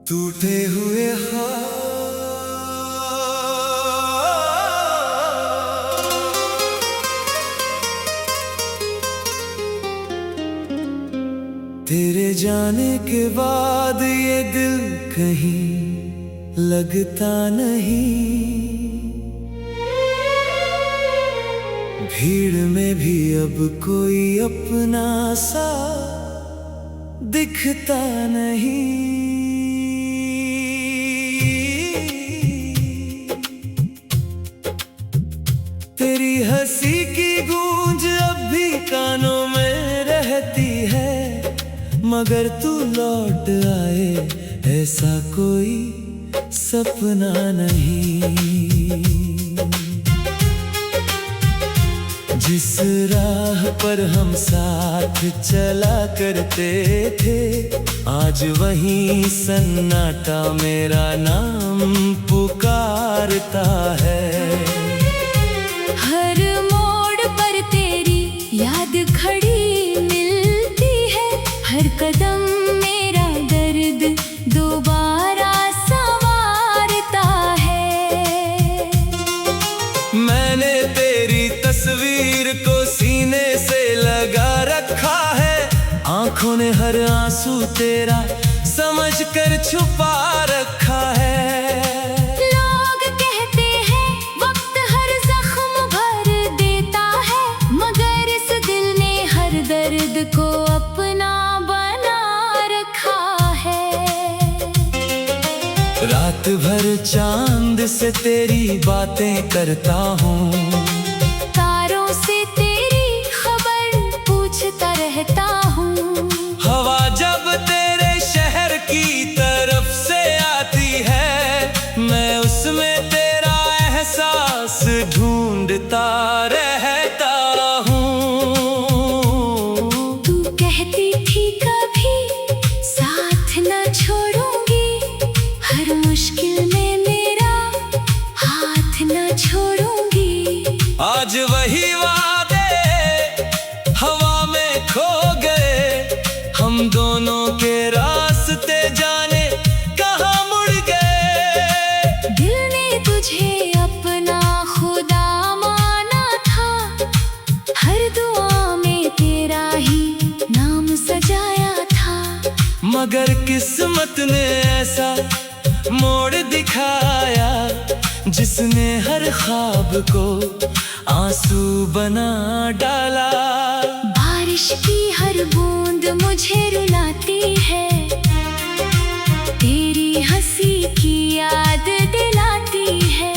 टूटे हुए तेरे जाने के बाद ये दिल कहीं लगता नहीं। भीड़ में भी अब कोई अपना सा दिखता नहीं। तेरी हंसी की गूंज अब भी कानों में रहती है, मगर तू लौट आए ऐसा कोई सपना नहीं। जिस राह पर हम साथ चला करते थे, आज वहीं सन्नाटा मेरा नाम पुकारता है। हर मोड़ पर तेरी याद खड़ी मिलती है, हर कदम मेरा दर्द दोबारा संवारता है। मैंने तेरी तस्वीर को सीने से लगा रखा है, आंखों ने हर आंसू तेरा समझ कर छुपा रखा है। लोग कहते हैं वक्त हर जख्म भर देता है, मगर इस दिल ने हर दर्द को अपना बना रखा है। रात भर चांद से तेरी बातें करता हूँ, तारों से तेरी खबर पूछता रहता हूँ। हवा जब तेरे शहर की तरफ से आती है, मैं उसमें तेरा एहसास ढूंढता रहता हूँ। तू कहती थी कभी साथ न छोड़ूंगी, हर मुश्किल में मेरा हाथ न छोड़ूंगी। आज वही वादे हवा में खो गए, हम दोनों के रास्ते जाने कहाँ मुड़ गए। दिल ने तुझे अपना खुदा माना था, हर दुआ में तेरा ही नाम सजाया था। मगर किस्मत ने ऐसा मोड़ दिखाया, जिसने हर ख्वाब को आंसू बना डाला। बारिश की हर बूंद मुझे रुलाती है, तेरी हंसी की याद दिलाती है।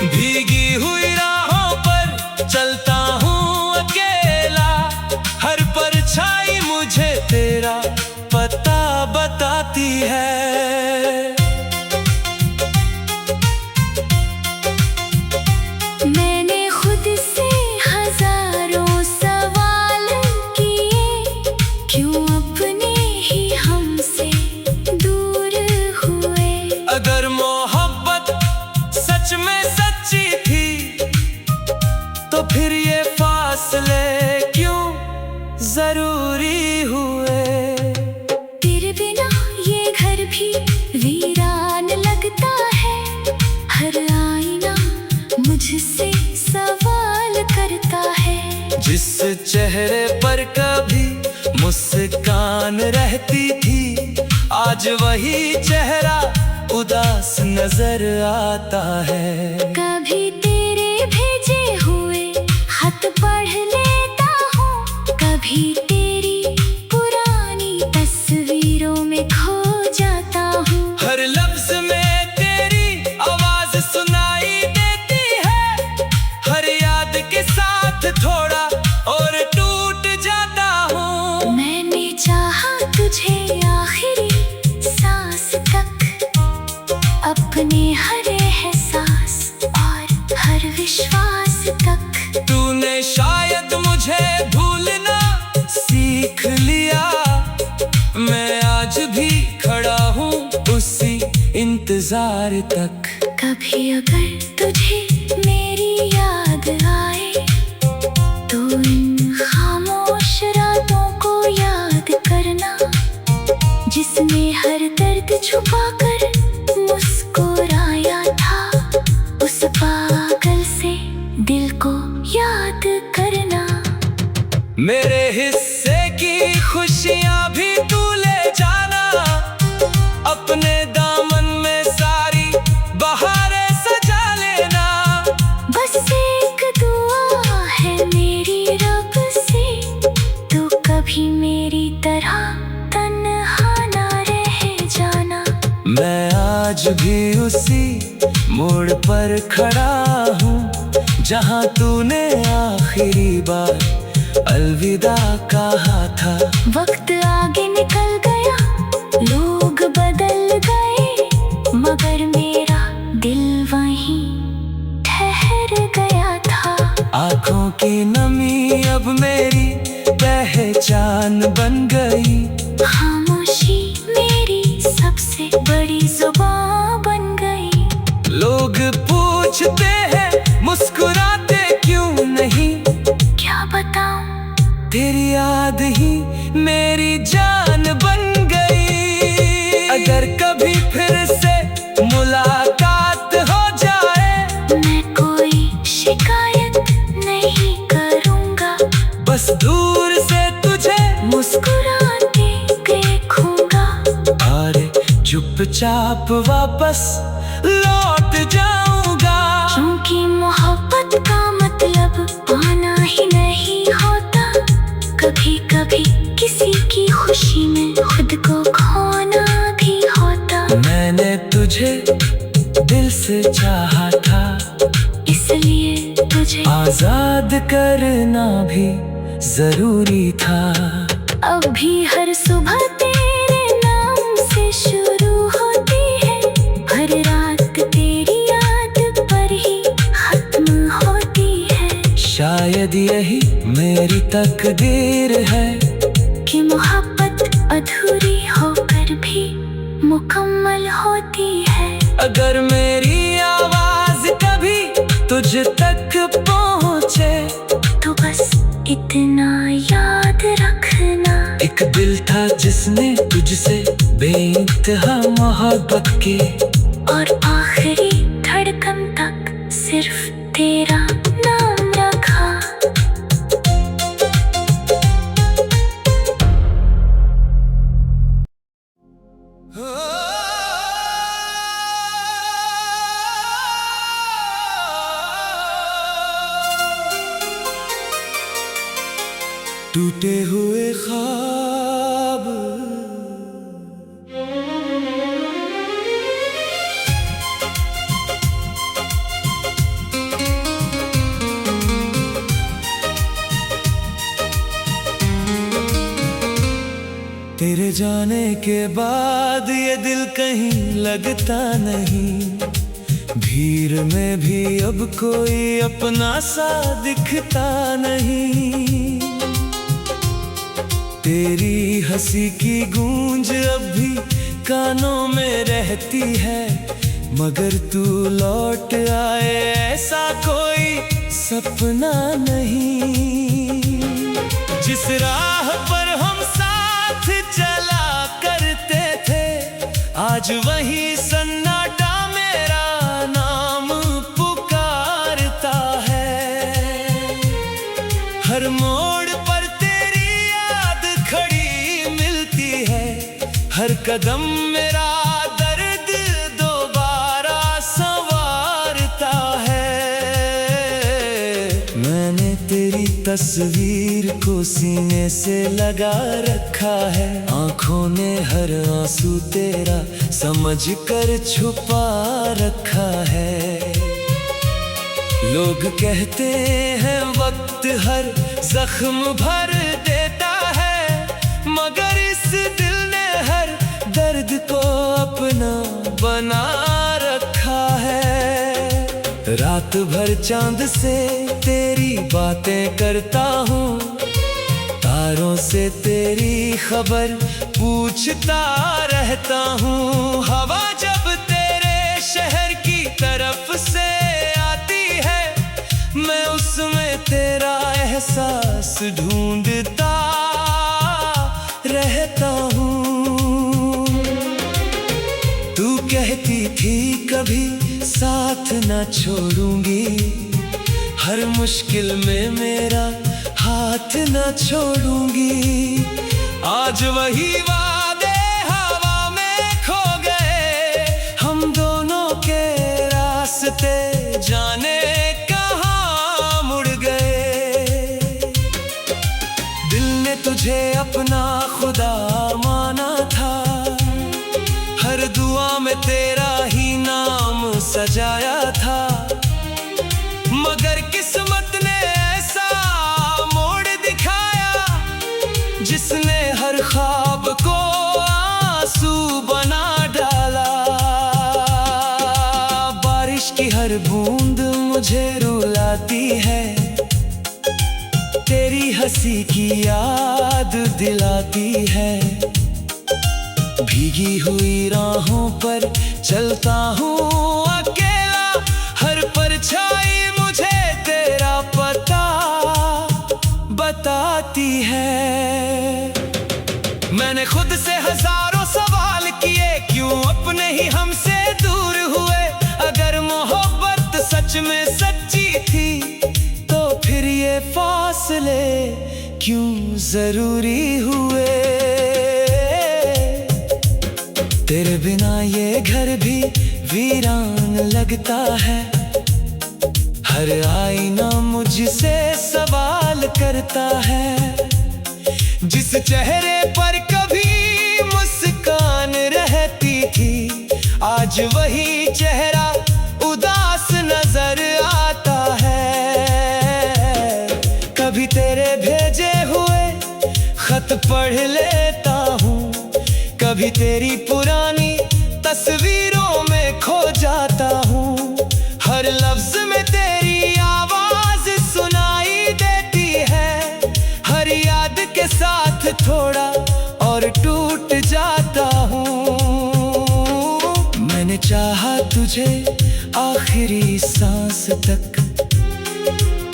भीगी हुई राहों पर चलता हूँ अकेला, हर परछाई मुझे तेरा पता बताती है। मैंने खुद से हजारों सवाल किए, क्यों अपने ही हमसे दूर हुए। अगर मोहब्बत सच में सच्ची थी, तो फिर ये फासले क्यों जरूरी हुए। तेरे बिना ये घर भी वीरान लगता है, हर आईना मुझसे सवाल करता है। जिस चेहरे पर कभी मुस्कान रहती थी, आज वही चेहरा उदास नजर आता है। कभी तेरे भेजे हुए खत पढ़ लेता हूँ, कभी तेरी पुरानी तस्वीरों में खो जाता हूँ। हर लफ्ज में तेरी आवाज सुनाई देती है, हर याद के साथ थोड़ा और टूट जाता हूँ। मैंने चाहा तुझे आखिरी सांस तक, अपने हर एहसास और हर विश्वास तक। तूने शायद मुझे भूलना सीख लिया, मैं आज भी खड़ा हूँ उसी इंतजार तक। कभी अगर तुझे मेरी याद आए, तो इन खामोश रातों को याद करना, जिसमें हर दर्द छुपाकर मुस्कुराया था। उस पागल से दिल को याद करना। मेरे हिस्से की खुशियां भी तू ले जाना। अपने दामन में सारी बहारें सजा लेना। बस एक दुआ है मेरी रब से, तू कभी मेरी तरह तन्हा ना रह जाना। मैं आज भी उसी मोड़ पर खड़ा हूँ जहाँ तूने आखिरी बार अलविदा कहा था। वक्त आगे निकल गया, लोग बदल गए, मगर मेरा दिल वहीं ठहर गया था। आँखों की नमी अब मेरी पहचान बन गई। खामोशी मेरी सबसे बड़ी जुबान बन गई। लोग पूछते हैं मुस्कुराते क्यों नहीं। क्या बताऊं, तेरी याद ही मेरी जान बन गई। अगर कभी फिर से मुलाकात हो जाए, मैं कोई शिकायत नहीं करूंगा। बस दूर से तुझे मुस्कुराते देखूंगा। अरे चुपचाप वापस लौट जाऊंगा। क्योंकि मोहब्बत का मतलब पाना ही नहीं होता। कभी कभी किसी की खुशी में खुद को खोना भी होता। मैंने तुझे दिल से चाहा था, इसलिए तुझे आजाद करना भी जरूरी था। अब भी हर सुबह तेरे नाम से शुरू होती है। हर रात तेरी याद पर ही खत्म होती है। शायद यही मेरी तकदीर है कि मोहब्बत अधूरी होकर भी मुकम्मल होती है। अगर मेरी आवाज कभी तुझ तक पहुँचे, तो बस इतना याद रखना। एक दिल था जिसने तुझसे बेइंतहा मोहब्बत की, और आखिरी धड़कन तक सिर्फ तेरा नाम रखा। टूटे हुए ख्वाब तेरे जाने के बाद ये दिल कहीं लगता नहीं। भीड़ में भी अब कोई अपना सा दिखता नहीं। तेरी हंसी की गूंज अब भी कानों में रहती है, मगर तू लौट आए ऐसा कोई सपना नहीं। जिस राह पर हम साथ चला करते थे, आज वही सन्नाटा मेरा नाम पुकारता है। हर मोड़ पर तेरी याद खड़ी मिलती है, हर कदम मेरा दर्द दोबारा संवारता है। मैंने तेरी तस्वीर को सीने से लगा रखा है, आंखों ने हर आंसू तेरा समझ कर छुपा रखा है। लोग कहते हैं वक्त हर जख्म भर देता है, मगर इस दिल ने हर दर्द को अपना बना रखा है। रात भर चांद से तेरी बातें करता हूँ, तारों से तेरी खबर पूछता रहता हूँ। हवा जब तेरे शहर की तरफ से आती है, मैं उसमें तेरा एहसास ढूंढता रहता हूँ। थी कभी साथ न छोड़ूंगी, हर मुश्किल में मेरा हाथ न छोड़ूंगी। आज वही वादे हवा में खो गए, हम दोनों के रास्ते जाने कहाँ मुड़ गए। दिल ने तुझे अपना खुदा माना था, हर दुआ में तेरा ही नाम सजाया था, मगर किस्मत ने ऐसा मोड़ दिखाया, जिसने हर ख्वाब को आंसू बना डाला। बारिश की हर बूंद मुझे रुलाती है, तेरी हंसी की याद दिलाती है। भीगी हुई राहों पर चलता हूँ अकेला, हर परछाई मुझे तेरा पता बताती है। मैंने खुद से हजारों सवाल किए, क्यों अपने ही हमसे दूर हुए। अगर मोहब्बत सच में सच्ची थी, तो फिर ये फासले क्यों जरूरी हुए। तेरे बिना ये घर भी वीरान लगता है, हर आईना मुझसे सवाल करता है। जिस चेहरे पर कभी मुस्कान रहती थी, आज वही चेहरा उदास नजर आता है। कभी तेरे भेजे हुए खत पढ़ लेता हूँ, कभी तेरी पुरानी तस्वीरों में खो जाता हूँ। हर लफ्ज में तेरी आवाज सुनाई देती है, हर याद के साथ थोड़ा और टूट जाता हूँ। मैंने चाहा तुझे आखिरी सांस तक,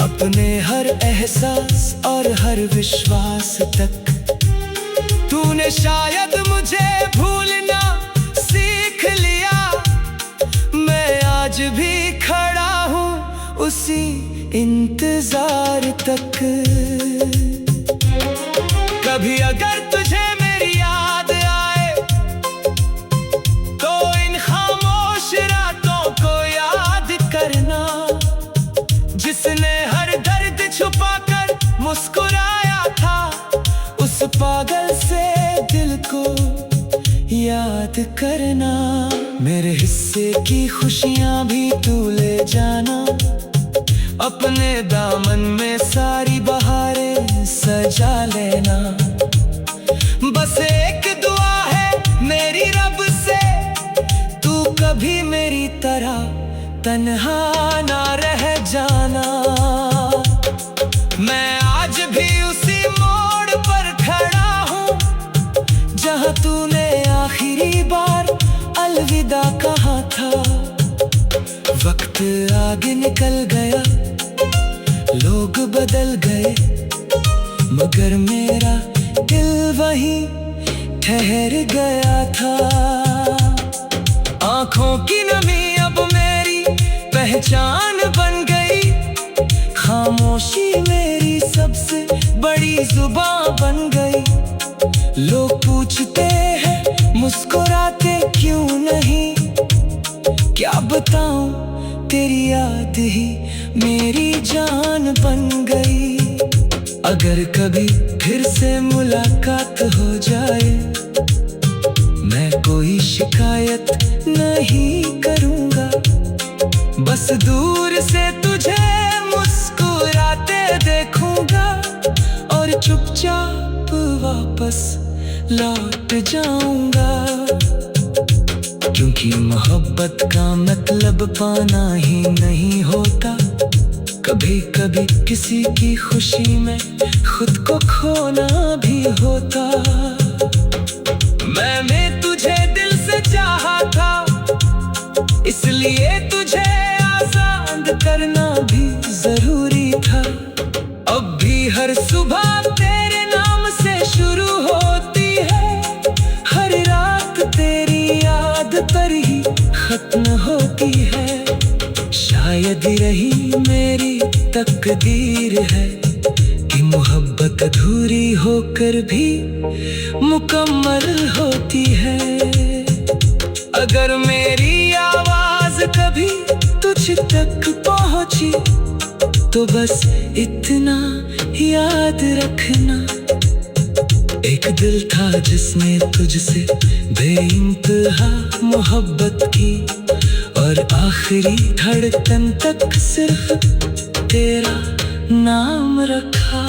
अपने हर एहसास और हर विश्वास तक। तूने शायद मुझे भूलना सीख लिया, मैं आज भी खड़ा हूँ उसी इंतजार तक। कभी अगर तुझे मेरी याद आए, तो इन खामोश रातों को याद करना, जिसने हर दर्द छुपाकर मुस्कुराया था। उस पागल से दिल को याद करना, मेरे हिस्से की खुशियां भी तू ले जाना। अपने दामन में सारी बहारें सजा लेना। बस एक दुआ है मेरी रब से, तू कभी मेरी तरह तन्हा ना रह जाना। मैं आज भी उसी मोड़ पर खड़ा हूँ, जहाँ तूने आखिरी बार अलविदा कहा था। वक्त आगे निकल गया, लोग बदल गए, मगर मेरा दिल वहीं ठहर गया था। आंखों की नमी अब मेरी पहचान बन गई, खामोशी मेरी सबसे बड़ी जुबान बन गई। लोग पूछते हैं मुस्कुराते क्यों नहीं, क्या बताऊं तेरी याद ही मेरी जान बन गई। अगर कभी फिर से मुलाकात हो जाए, मैं कोई शिकायत नहीं करूंगा। बस दूर से तुझे मुस्कुराते देखूंगा, और चुपचाप वापस लौट जाऊंगा। क्योंकि मोहब्बत का मतलब पाना ही नहीं होता, कभी कभी किसी की खुशी में खुद को खोना भी होता। मैंने तुझे दिल से चाहा था, इसलिए तुझे आजाद करना भी जरूरी था। अब भी हर सुबह तेरे नाम से शुरू होती है, हर रात तेरी याद पर ही खत्म होती है। शायद यही मेरी तकदीर है कि मोहब्बत अधूरी होकर भी मुकम्मल होती है। अगर मेरी आवाज कभी तुझ तक पहुंची तो बस इतना याद रखना, एक दिल था जिसने तुझसे बेइंतहा मोहब्बत की, और आखिरी धड़कन तक सिर्फ तेरा नाम रखा।